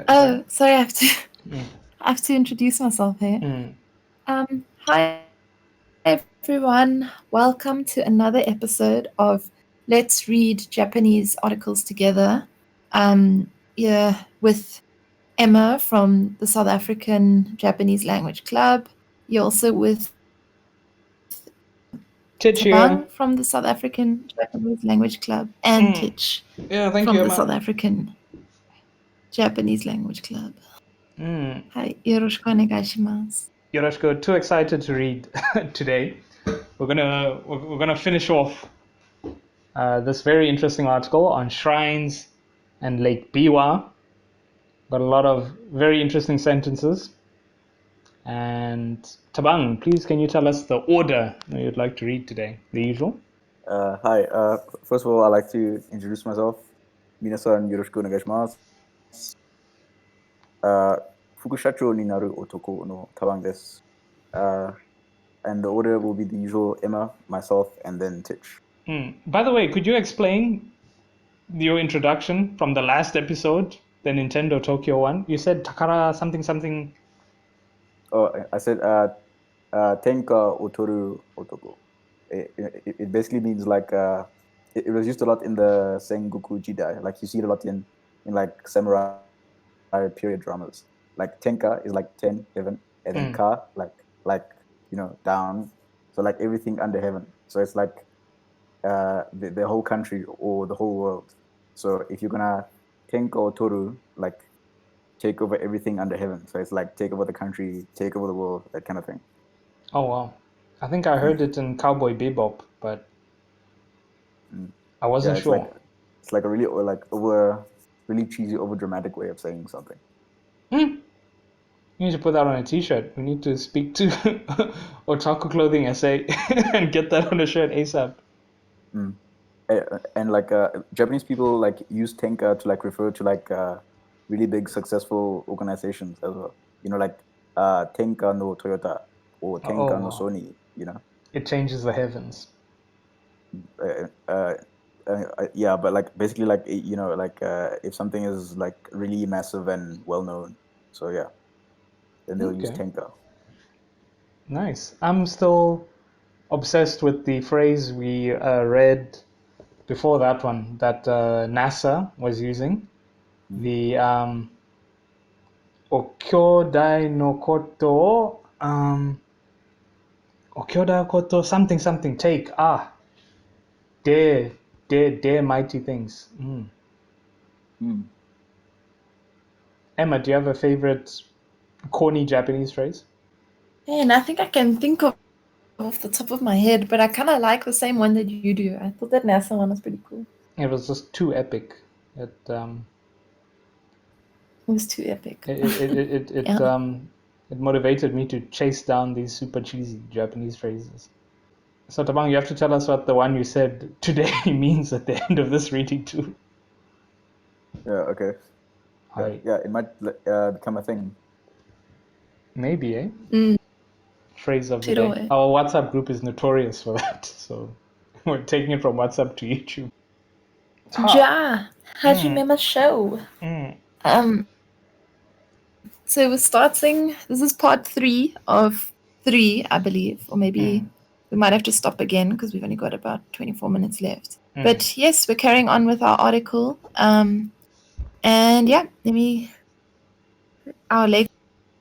Oh, sorry, I have to Mm. I have to introduce myself here. Mm. Hi everyone. Welcome to another episode of Let's Read Japanese Articles Together. Yeah, with Emma from the South African Japanese Language Club. You're also with Tich here. Thabang from the South African Japanese Language Club and Tich Yeah, thank from you, the Emma. South African Japanese Language Club. Hi, yoroshiku onegaishimasu. Yoroshiku, too excited to read today. We're gonna finish off this very interesting article on shrines and Lake Biwa. Got a lot of very interesting sentences. And Thabang, please can you tell us the order that you'd like to read today? The usual. Hi. First of all, I'd like to introduce myself. Minasan yoroshiku onegaishimasu. Fukushacho ni naru otoko no Thabang desu. And the order will be the usual: Emma, myself, and then Tich. By the way, could you explain your introduction from the last episode, the Nintendo Tokyo one? You said Takara something something. Oh, I said tenka otoru otoko. It basically means like it was used a lot in the Sengoku Jidai. Like you see it a lot in like samurai period dramas. Like tenka is like 10 heaven, and then ka like down. So like everything under heaven. So it's like the whole country or the whole world. So if you're gonna tenka otoru, like take over everything under heaven. So it's like take over the country, take over the world, that kind of thing. Oh wow, I think I heard it in Cowboy Bebop, but I wasn't sure. It's like a really really cheesy, over dramatic way of saying something. You need to put that on a T-shirt. We need to speak to Otaku Clothing SA and get that on a shirt ASAP. And like Japanese people like use tenka to like refer to like really big successful organizations as well. Like tenka no Toyota or tenka no Sony. It changes the heavens. Yeah, but like basically like like if something is like really massive and well known, so yeah, then they'll use tenka. Nice. I'm still obsessed with the phrase we read before that one that NASA was using. The Okyodai no koto Okyodai koto something take dare mighty things. Emma, do you have a favorite corny Japanese phrase? And I think I can think of off the top of my head, but I kind of like the same one that you do. I thought that NASA one was pretty cool. It was just too epic. It was too epic. It motivated me to chase down these super cheesy Japanese phrases. So Thabang, you have to tell us what the one you said today means at the end of this reading too. Yeah, okay. Yeah, it might become a thing. Maybe, eh? Phrase of the day. Our WhatsApp group is notorious for that, so we're taking it from WhatsApp to YouTube. Ja, hajimemashou. So we're starting, this is part 3 of 3, I believe, or maybe we might have to stop again because we've only got about 24 minutes left. But yes, we're carrying on with our article. And yeah, let me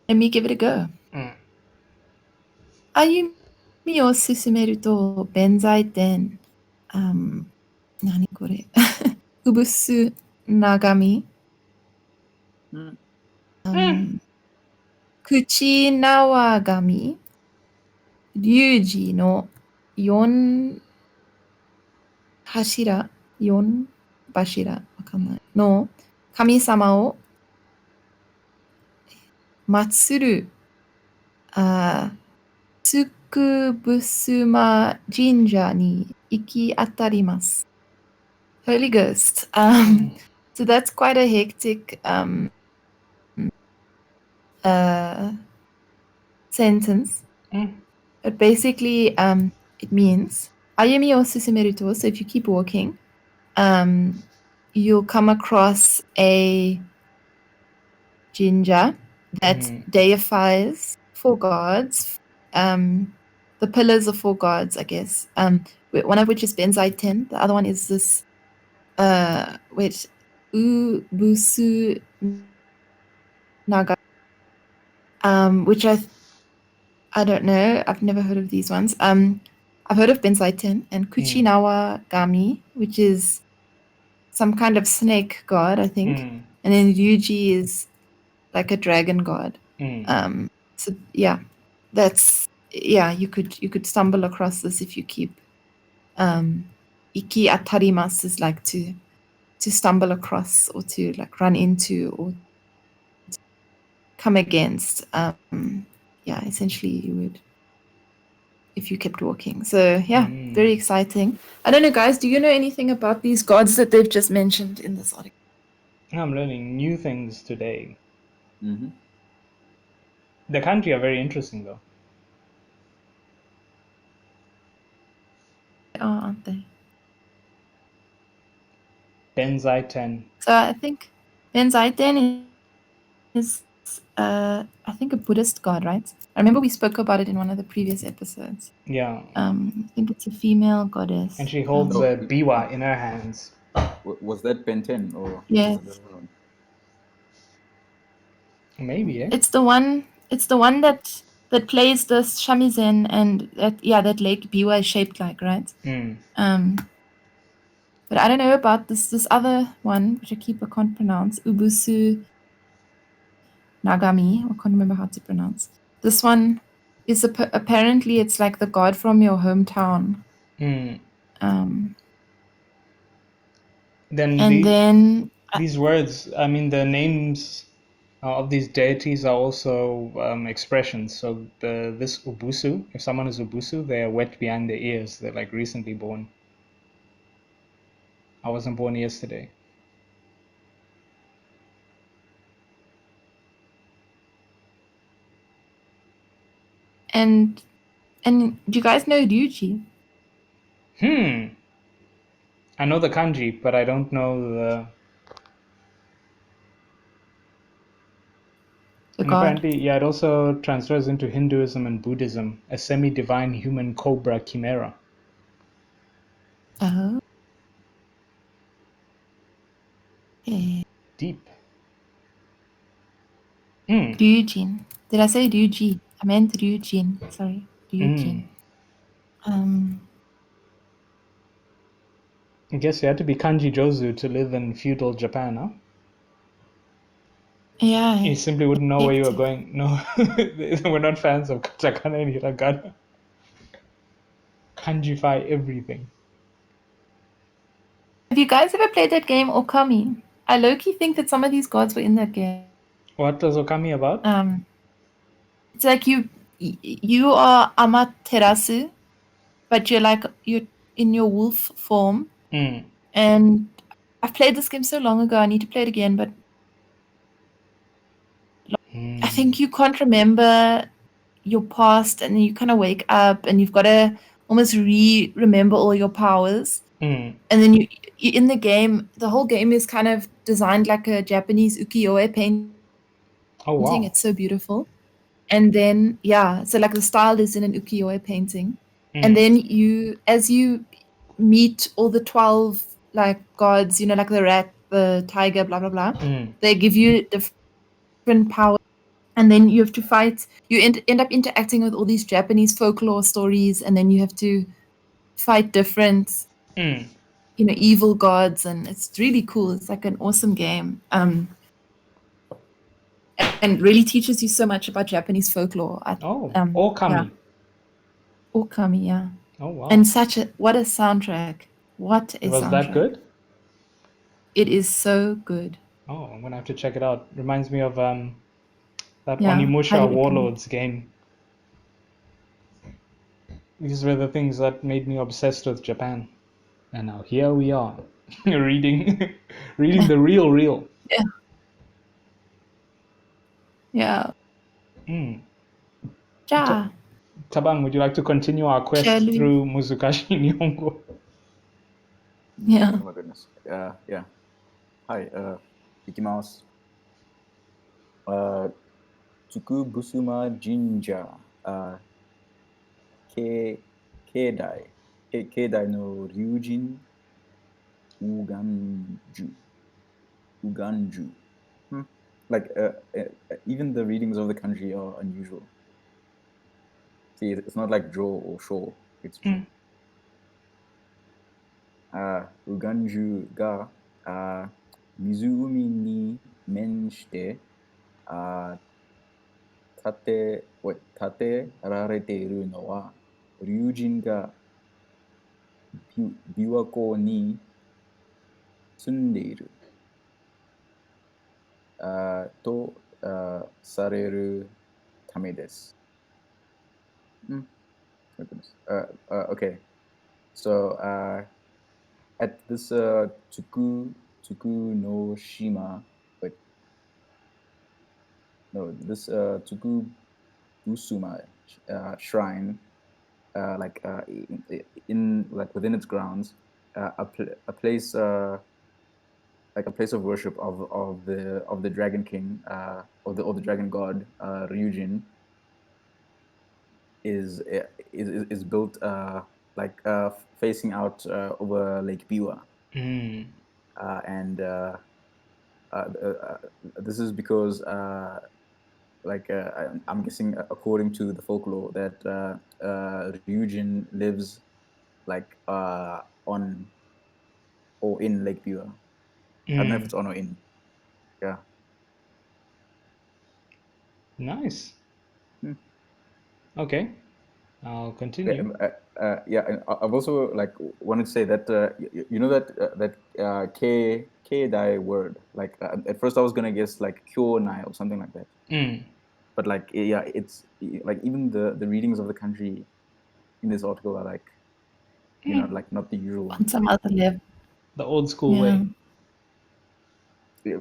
give it a go. 歩みを進めると弁財天、何これうぶす長身、口縄神、龍寺の四柱わかんないの神様を祀るつくぶすま神社に行き当たります。Holy Ghost. So that's quite a hectic sentence. But basically, it means ayumi o susumeru to. So if you keep walking, you'll come across a jinja that deifies 4 gods. The pillars of 4 gods, I guess. One of which is Benzai Ten. The other one is this Ubusu Naga, which I don't know. I've never heard of these ones. I've heard of Benzai Ten and Kuchinawa Gami, which is some kind of snake god, I think. And then Ryuji is like a dragon god. So yeah, you could stumble across this if you keep Iki Atarimas is like to stumble across or to like run into or to come against. Essentially you would if you kept walking. So yeah, very exciting. I don't know, guys, do you know anything about these gods that they've just mentioned in this article? I'm learning new things today. Mm-hmm. The country are very interesting though. Oh, aren't they? Benzai Ten. So I think Benzai Ten is I think a Buddhist god, right? I remember we spoke about it in one of the previous episodes. Yeah. I think it's a female goddess. And she holds a biwa in her hands. Was that Ben 10 or? Yes. Maybe, eh? It's the one that plays the shamisen and that Lake Biwa is shaped like, right? But I don't know about this other one, which I can't pronounce, Ubusu Nagami. I can't remember how to pronounce. This one is apparently it's like the god from your hometown. Then these words, I mean, the names of these deities are also expressions. So this Ubusu, if someone is Ubusu, they're wet behind their ears. They're like recently born. I wasn't born yesterday. And do you guys know Ryuji? I know the kanji, but I don't know the and god. apparently, yeah, it also transfers into Hinduism and Buddhism, a semi-divine human cobra chimera. Oh. Okay. Deep. Ryujin. Did I say Ryuji? I meant Ryujin. Sorry, Ryujin. I guess you had to be Kanjijou to live in feudal Japan, huh? Yeah. You simply wouldn't know where you were going. No, we're not fans of katakana and hiragana. Kanjify everything. Have you guys ever played that game Okami? I low-key think that some of these gods were in that game. What was Okami about? It's like you are Amaterasu, but you're in your wolf form. And I've played this game so long ago. I need to play it again, but I think you can't remember your past, and then you kind of wake up and you've got to almost remember all your powers. And then you in the game, the whole game is kind of designed like a Japanese ukiyo-e painting. Oh wow! It's so beautiful. And then so like the style is in an ukiyo-e painting. And then as you meet all the 12 like gods, like the rat, the tiger, blah blah blah, they give you different powers. And then you have to fight. You end up interacting with all these Japanese folklore stories, and then you have to fight different, evil gods, and it's really cool. It's like an awesome game, and really teaches you so much about Japanese folklore. Okami. Okami, yeah. Oh wow! And what a soundtrack! What a soundtrack! Was that good? It is so good. Oh, I'm gonna have to check it out. Reminds me of that Onimusha Warlords game. These were the things that made me obsessed with Japan. And now here we are, reading the real. Yeah. Yeah. Thabang, would you like to continue our quest through Muzukashi Nihongo? Yeah. Oh my goodness. Yeah. Hi, ikimasu. Tsukubusuma Jinja, Keidai no Ryujin Uganju. Like even the readings of the kanji are unusual. See, it's not like jo or sho. It's ju. Uganju ga Mizumi ni menshite tate rarete iru no wa ryujin ga biwako ni tsundeiru to sareru tame desu. My goodness. Okay. So at this Tsuku no Shima, this Tsuku Busuma shrine, like in like within its grounds, a place like a place of worship of the Dragon King, of the Dragon God Ryujin, is built like facing out over Lake Biwa, and this is because like I'm guessing according to the folklore that Ryujin lives like on or in Lake Biwa. I don't know if it's on or in. Yeah. Nice. Okay, I'll continue. Yeah, and I've also like wanted to say that you know that K-dai word, like at first I was gonna guess like Kyo-nai or something like that. But like yeah, it's like even the readings of the kanji in this article are like like not the usual one. On some other level. The old school way.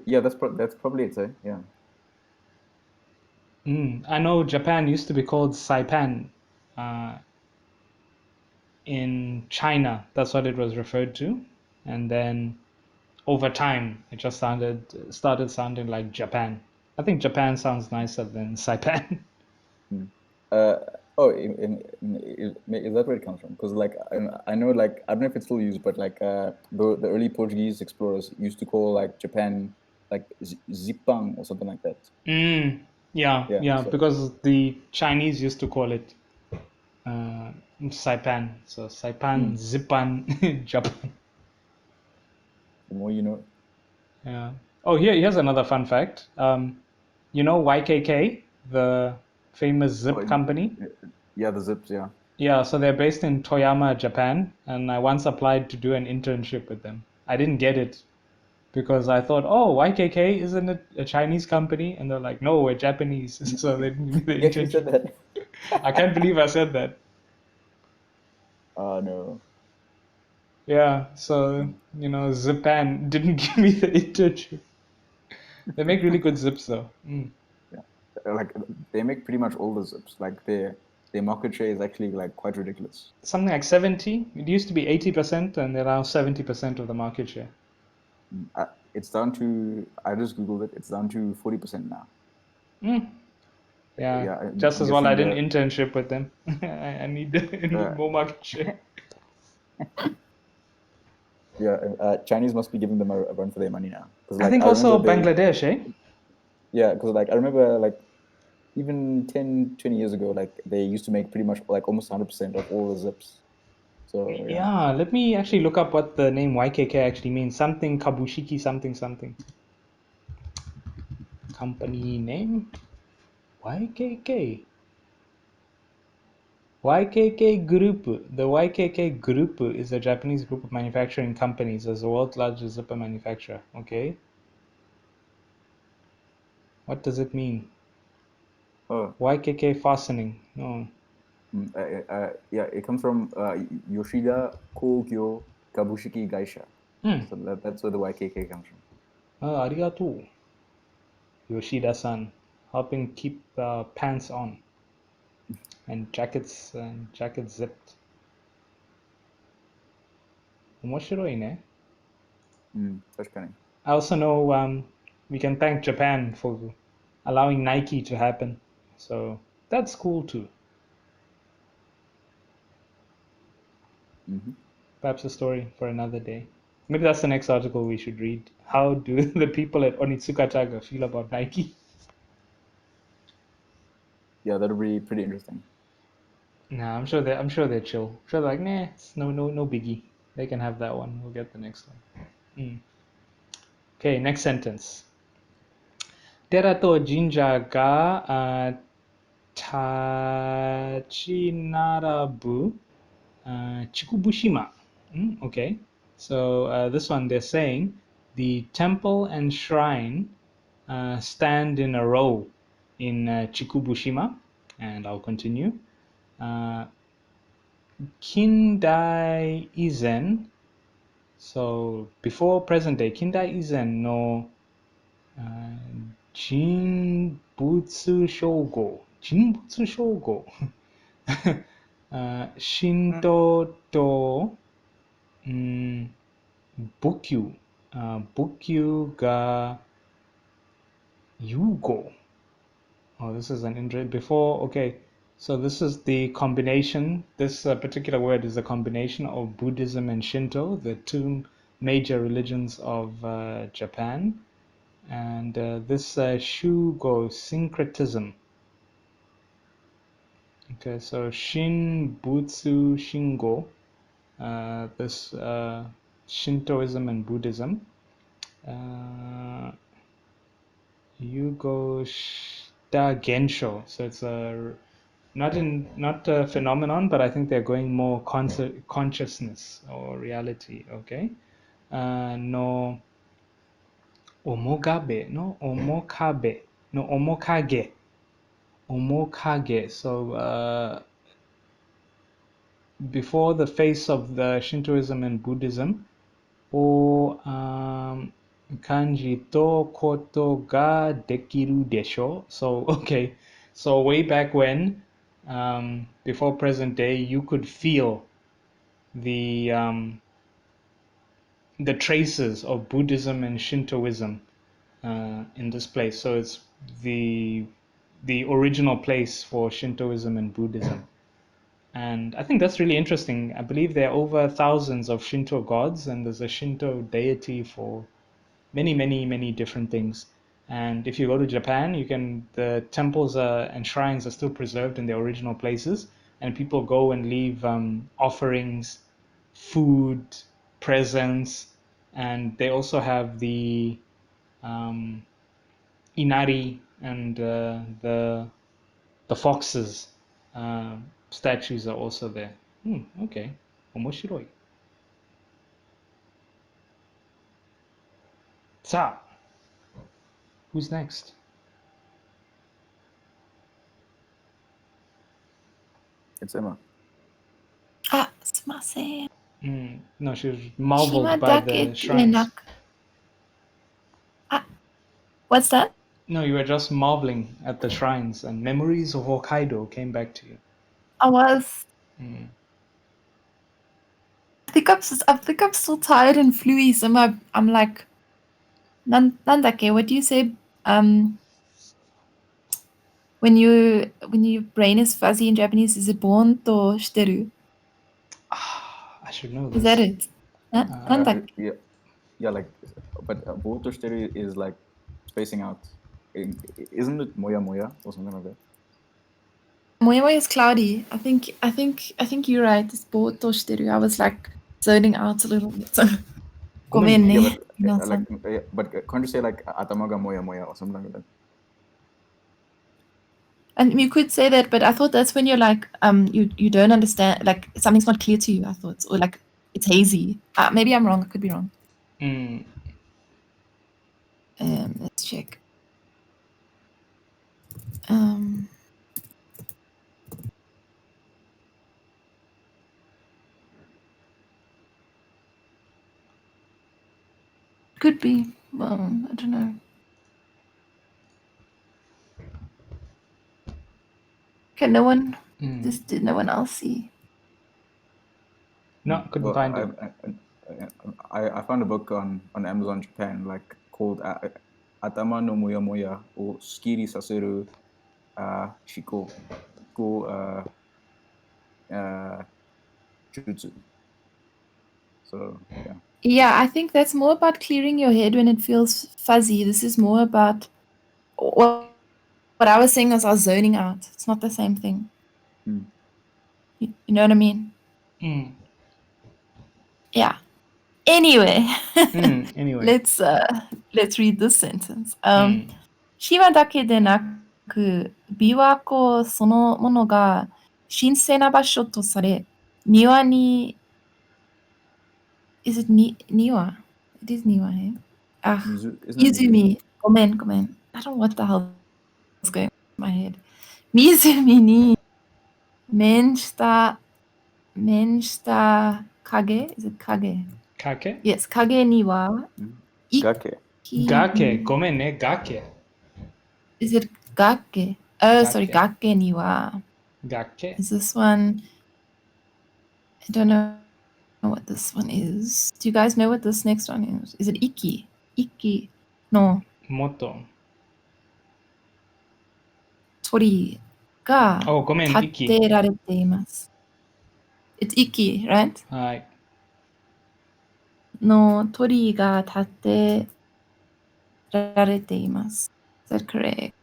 Yeah, that's probably it. Yeah. I know Japan used to be called Saipan. In China, that's what it was referred to, and then over time it just started sounding like Japan. I think Japan sounds nicer than Saipan. Is that where it comes from? Because like I know like I don't know if it's still used, but like the early Portuguese explorers used to call like Japan like Zipang or something like that. Yeah, so- because the Chinese used to call it Saipan. So Saipan, Zipan, Japan. The more you know. Yeah. Oh, here's another fun fact. You know YKK, the famous zip company? Yeah, the zips, yeah. Yeah, so they're based in Toyama, Japan, and I once applied to do an internship with them. I didn't get it because I thought, oh, YKK, isn't it a Chinese company? And they're like, no, we're Japanese. So they didn't give me the You actually said internship. that. I can't believe I said that. No. Yeah, so, Japan didn't give me the internship. They make really good zips though. Yeah. Like they make pretty much all the zips. Like their market share is actually like quite ridiculous. Something like 70. It used to be 80%, and they're now 70% of the market share. It's down to, I just Googled it, it's down to 40% now. Yeah, just as well I did an internship with them. I need more market share. Yeah, Chinese must be giving them a run for their money now. I think also Bangladesh, eh? Yeah, because like I remember like even 10, 20 years ago, like they used to make pretty much like almost 100% of all the zips. So yeah, let me actually look up what the name YKK actually means. Something Kabushiki, something. Company name? YKK. YKK Group. The YKK Group is a Japanese group of manufacturing companies as the world's largest zipper manufacturer. Okay. What does it mean? YKK fastening. No. Yeah, it comes from Yoshida Kogyo Kabushiki Gaisha. So that's where the YKK comes from. Arigato. Yoshida-san, helping keep pants on and jackets zipped. 面白いね. I also know we can thank Japan for allowing Nike to happen. So that's cool too. Mm-hmm. Perhaps a story for another day. Maybe that's the next article we should read. How do the people at Onitsukataga feel about Nike? Yeah, that'll be pretty interesting. Nah, I'm sure they're chill. I'm sure they're like, nah, it's no biggie. They can have that one. We'll get the next one. Okay, next sentence. Tera to jinja ga tachinarabu Chikubushima. Okay, so this one they're saying the temple and shrine stand in a row in Chikubushima, and I'll continue. Kindai Izen, so before present day, Kindai Izen no Jinbutsu Shogo, Shinto to Bukyu, Bukyu ga Yugo. Oh, this is an interesting. Before, okay, so this is the combination. This particular word is a combination of Buddhism and Shinto, the two major religions of Japan. And this Shugo syncretism. Okay, so Shin, Butsu, Shingo, this Shintoism and Buddhism. Yugo Shita Gensho. So it's not a phenomenon, but I think they're going more consciousness or reality. Okay. No Omogabe, no Omokabe, no Omokage. So before the face of the Shintoism and Buddhism, o kanji to koto ga dekiru desho. So okay, so way back when, before present day, you could feel the traces of Buddhism and Shintoism in this place. So it's the original place for Shintoism and Buddhism. And I think that's really interesting. I believe there are over thousands of Shinto gods, and there's a Shinto deity for many different things. And if you go to Japan, the temples and shrines are still preserved in their original places, and people go and leave offerings, food, presents, and they also have the inari and the foxes statues are also there. Okay, omoshiroi. Sa, who's next? It's Emma. Ah, sumimasen. No, she was marveled Shima by the dake shrines. Ah, what's that? No, you were just marveling at the shrines, and memories of Hokkaido came back to you. I was. I think I'm still tired and fluey, so I'm like, nandake, what do you say? When your brain is fuzzy in Japanese, is it bonto shiteru? I should know Is that this. it? Nandake? Yeah, like, but Boruto Shiteru is like spacing out. Isn't it Moya Moya or something like that? Moya Moya is cloudy. I think you're right. It's bonto shiteru. I was like zoning out a little bit. So, gomen Yeah, ne, but can't you say like Atama ga Moya Moya or something like that? And you could say that, but I thought that's when you're like, you don't understand, like something's not clear to you. I thought, or like it's hazy. Maybe I'm wrong. I could be wrong. Let's check. Could be. Well, I don't know. Okay, no one. Did no one else see? No, couldn't find it. I found a book on Amazon Japan like called Atama no Moya Moya or Skiri Saseru shiko, jutsu. So yeah. Yeah, I think that's more about clearing your head when it feels fuzzy. This is more about what I was saying was I was zoning out. It's not the same thing. Mm. You know what I mean? Mm. Yeah. Anyway, Anyway. let's read this sentence. うん。暇だけでなく、琵琶湖そのものが神聖な場所とされ、庭に、is it Niwa? It is Niwa, eh? Ah, Isn't it Yuzumi. Gomen. I don't know what the hell is going on in my head. Mizumi ni menshita kage? Is it kage? Kake? Yes, kage ni wa Gake. Gake. ごめんね。Gake. Is it gake? Oh, sorry, Gake. gake ni wa. Gake. Is this one? I don't know what this one is. Do you guys know what this next one is? Is it iki? Iki. No. もっと。鳥がごめん。立てられています。It's iki, right? はい。の鳥が立てられています。Is that correct?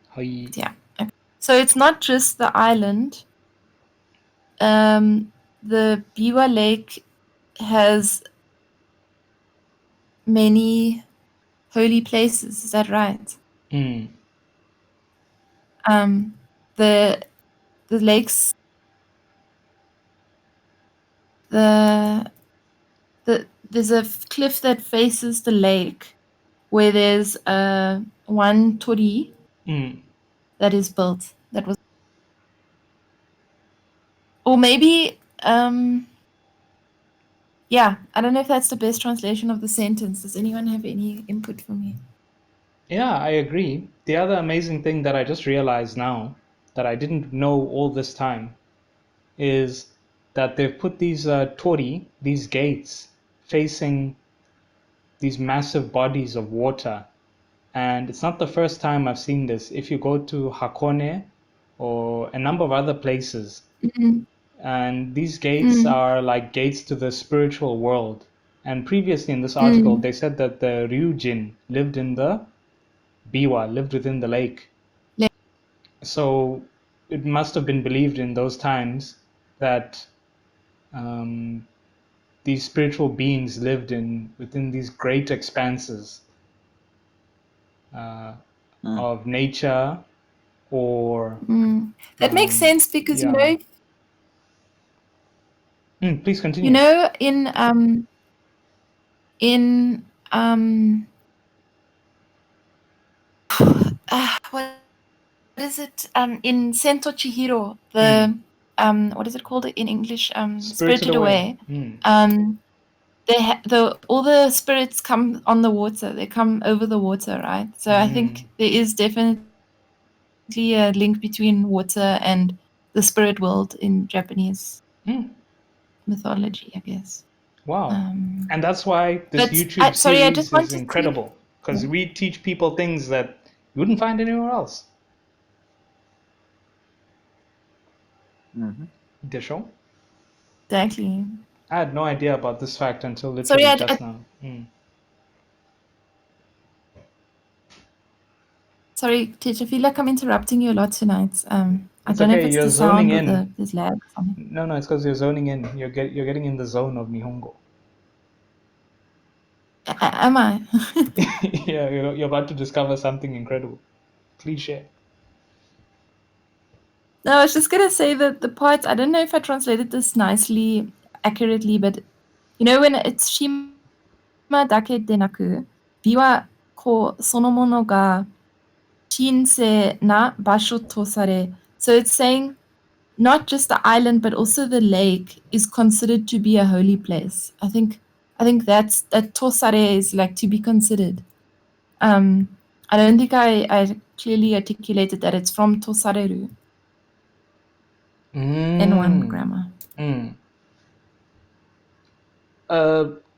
はい。Yeah. Okay. So it's not just the island. The Biwa Lake has many holy places. Is that right? うん。 The lakes, there's a cliff that faces the lake where there's one tori うん。 that is built. Or maybe yeah, I don't know if that's the best translation of the sentence. Does anyone have any input for me? Yeah, I agree. The other amazing thing that I just realized now that I didn't know all this time is that they've put these tori, these gates, facing these massive bodies of water. And it's not the first time I've seen this. If you go to Hakone or a number of other places, and these gates are like gates to the spiritual world. And previously in this article, they said that the Ryujin lived in the Biwa, lived within the lake. Lake. So it must have been believed in those times that these spiritual beings lived within these great expanses of nature or That makes sense because yeah. Please continue. you know what is it? In Sento Chihiro, the what is it called in English? Spirited Away. All the spirits come on the water. They come over the water, right? So I think there is definitely a link between water and the spirit world in Japanese mythology, I guess. Wow. And that's why this YouTube series is incredible, because we teach people things that you wouldn't find anywhere else. The show? Exactly. I had no idea about this fact until literally just now. Sorry, Tich, I feel like I'm interrupting you a lot tonight. I don't know if it's you're the zoning sound in. or there's lag. No, it's because you're zoning in. You're getting in the zone of Nihongo. Am I? Yeah, you're about to discover something incredible. Please share. No, I was just gonna say that the part, I don't know if I translated this nicely, accurately, but you know when it's shima dake de naku, biwa ko sonomono ga shinsei na basho to sare. So it's saying not just the island but also the lake is considered to be a holy place. I think that tosare is like to be considered. I don't think I clearly articulated that it's from tosareru. N1 grammar.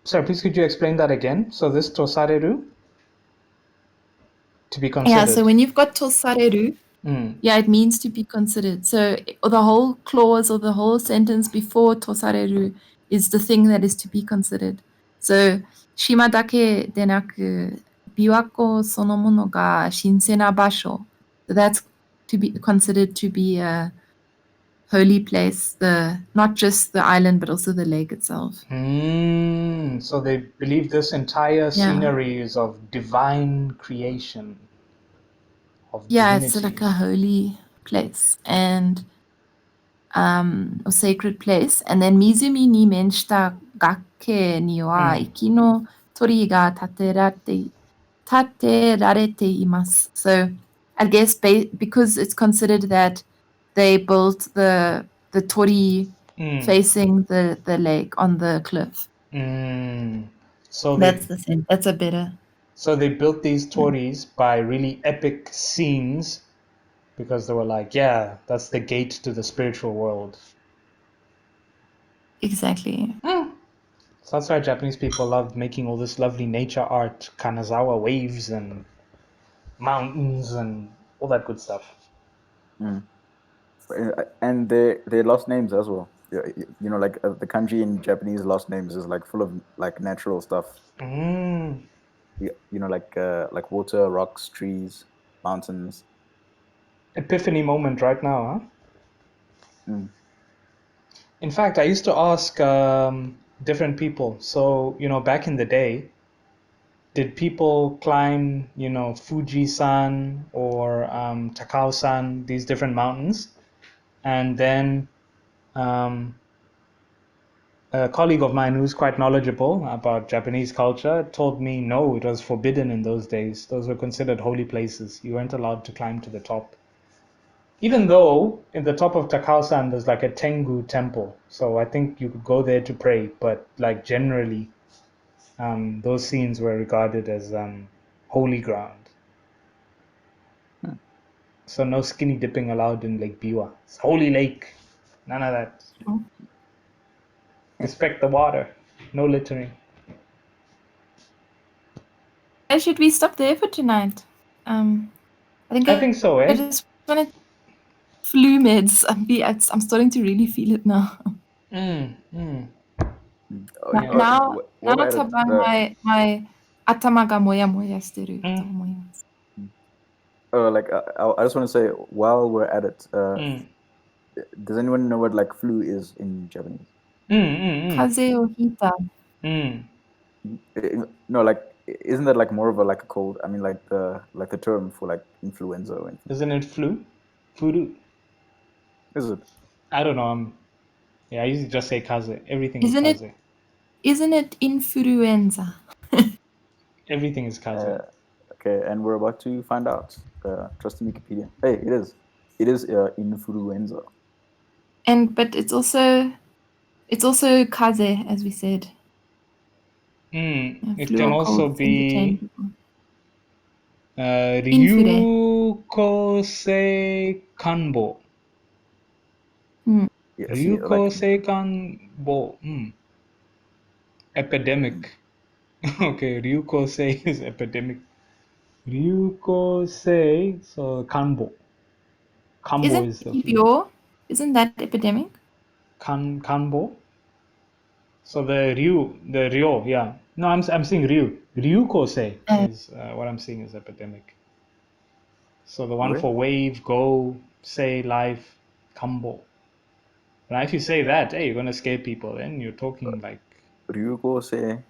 Sorry, please could you explain that again? So this tosareru, to be considered. Yeah, so when you've got tosareru, Yeah, it means to be considered. So the whole clause or the whole sentence before tosareru is the thing that is to be considered. So shima dake denaku biwako sonomono ga shinsei na basho. So that's to be considered to be a holy place, not just the island but also the lake itself. So they believe this entire Yeah. scenery is of divine creation, of Yeah, divinity. it's like a holy place and or sacred place. And then Mizumi ni menshita gake ni wa iki no tori ga taterarete imasu. So I guess because it's considered that they built the tori facing the lake on the cliff. So That's the thing. That's a better. So they built these tories by really epic scenes because they were like, yeah, that's the gate to the spiritual world. Exactly. So that's why Japanese people love making all this lovely nature art, Kanazawa waves and mountains and all that good stuff. And they lost names as well. You know, like the kanji in Japanese lost names is like full of like natural stuff. You know, like water, rocks, trees, mountains. Epiphany moment right now, huh? In fact, I used to ask different people. So, you know, back in the day, did people climb, you know, Fuji-san or Takao-san, these different mountains? And then a colleague of mine who's quite knowledgeable about Japanese culture told me no, it was forbidden in those days. Those were considered holy places. You weren't allowed to climb to the top. Even though in the top of Takao-san there's like a Tengu temple. So I think you could go there to pray, but like generally those scenes were regarded as holy ground. So no skinny dipping allowed in Lake Biwa. It's holy lake. None of that. Respect the water. No littering. Should we stop there for tonight? I think so, I just wanted flu meds. I'm starting to really feel it now. Now Thabang, my atama ga moya moya shiteru to omoimasu. Like I just want to say while we're at it, does anyone know what like flu is in Japanese? Kaze o hita. No, like isn't that like more of a like a cold? I mean, like the term for like influenza or anything. Isn't it flu? Furu. Is it? I don't know. I usually just say kaze. Everything is kaze. Isn't it influenza? Everything is kaze. Okay, and we're about to find out. Trust in Wikipedia. Hey, it is. It is influenza. But it's also kaze, as we said. It can also be Ryukosei Kanbo. Ryukosei Kanbo. Epidemic. Okay, Ryukosei is epidemic. Ryukosei, so Kanbo. Kanbo is the flu. Isn't that epidemic? Kanbo. So the Ryo, yeah. No, I'm saying Ryu. Ryukosei is what I'm seeing is epidemic. So the one for wave, go, say, life, Kambo. Now if you say that, hey, you're gonna scare people. Then you're talking like Ryukosei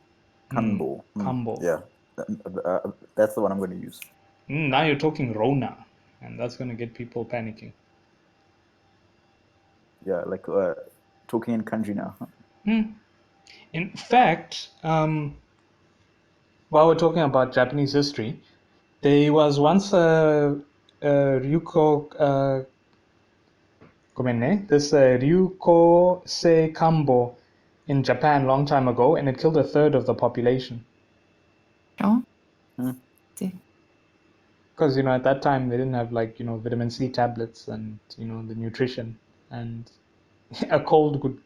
Kanbo. Kambo. Yeah, that's the one I'm going to use. Now you're talking Rona, and that's gonna get people panicking. Yeah, like talking in kanji now. In fact, while we're talking about Japanese history, there was once a Ryuko this Ryukosei Kambo in Japan long time ago, and it killed a third of the population. Oh. Because at that time they didn't have vitamin C tablets and the nutrition, and a cold could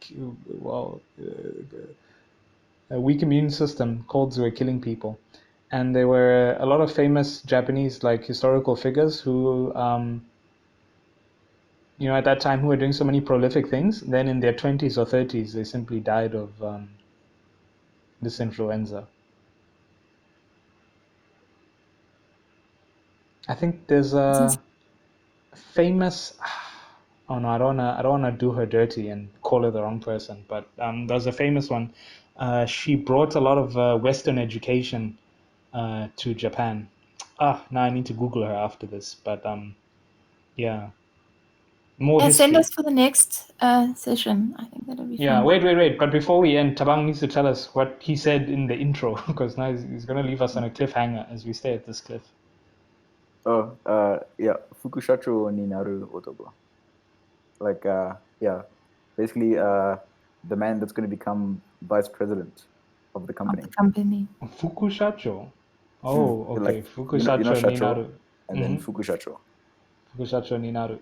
a weak immune system, colds were killing people. And there were a lot of famous Japanese historical figures who at that time who were doing so many prolific things. Then in their 20s or 30s, they simply died of this influenza. I think there's a famous. Oh no, I don't wanna do her dirty and call her the wrong person. But there's a famous one. She brought a lot of Western education to Japan. Now I need to Google her after this. But yeah, more Yeah, send history. us for the next session. I think that'll be Yeah, fun. wait. But before we end, Thabang needs to tell us what he said in the intro, because now he's going to leave us on a cliffhanger as we stay at this cliff. Yeah, fukushacho ni naru otoko. Like, yeah, basically, the man that's going to become vice president of the Of company. the company. Fukushacho. Oh, okay. Like, Fukushacho shacho, ni naru. and then fukushacho. Fukushacho ni naru.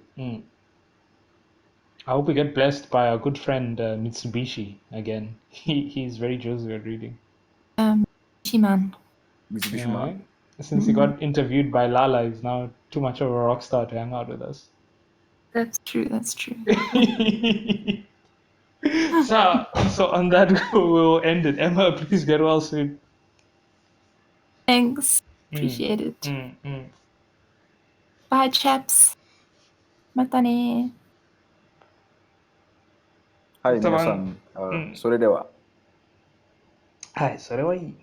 I hope we get blessed by our good friend Mitsubishi again. He's very Josu at reading. Shiman. Mitsubishi Yeah, man. right? Since he got interviewed by Lala, he's now too much of a rock star to hang out with us. That's true. So on that, we'll end it. Emma, please get well soon. Thanks. Appreciate it. Bye, chaps. Mata ne. はい、皆さん、それでは。はい、それはいい。